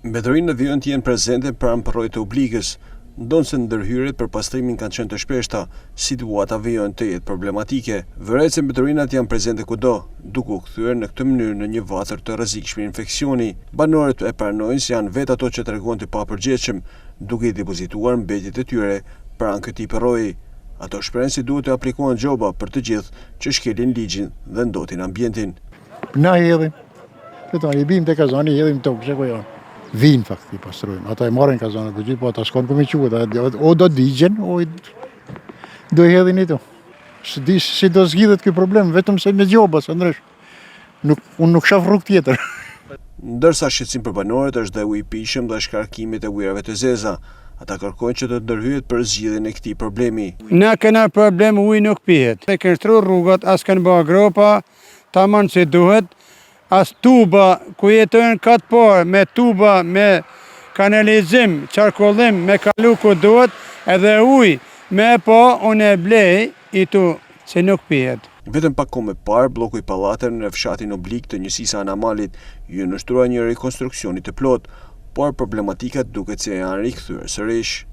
Mbretërinë në vijën të jenë prezente pranë përrojë të obligës, ndonse ndërhyrjet për pastrimin kanë qenë të shpeshta, situata vijën të jetë problematike. Vëret se mbretërinat janë prezente kudo, duke u kthyer në këtë mënyrë në një vatër të rrezikshme infeksioni. Banorët e pranojnë se janë vetë ato që treguan të papërgjegjshëm, duke i depozituar mbetjet e tyre pranë këtij përroji. Ato shprehen se duhet të aplikohen gjoba për të gjithë që shkelin ligjin dhe ndotin ambientin. Na hedhim. Këto i bim te kazani, hedhim tokë, ku janë. Vinë fakti pastrojnë. Ata e marrin kazanët të gjithë, po ata s'kan ku me quhet. O do digjen, o do i hedhin ito. Si do zgjidhet ky problem, vetëm se me gjoba, së ndrysh. Unë nuk shoh rrugë tjetër. Ndërsa shqetësim për banorët është dhe ujë i pijshëm dhe shkarkimet e ujërave të zeza. Ata kërkojnë që të ndërhyjet për zgjidhjen e këtij problemi. Na kena problem uji nuk pihet. Ne kemi shtruar rrugat, as kanë bërë gropa, tamam si duhet. As tuba ku jetojnë katë parë, me tuba, me kanalizim, qarkullim, me kalu ku duhet, edhe ujë, me po unë e blej i tu se nuk pihet. Vetëm pak kohë më parë, bloku i pallater në fshatin Oblik të njësisë Anamalit ju nështrua një rekonstruksionit të plot, por problematikat duket se janë rikthyer sërish.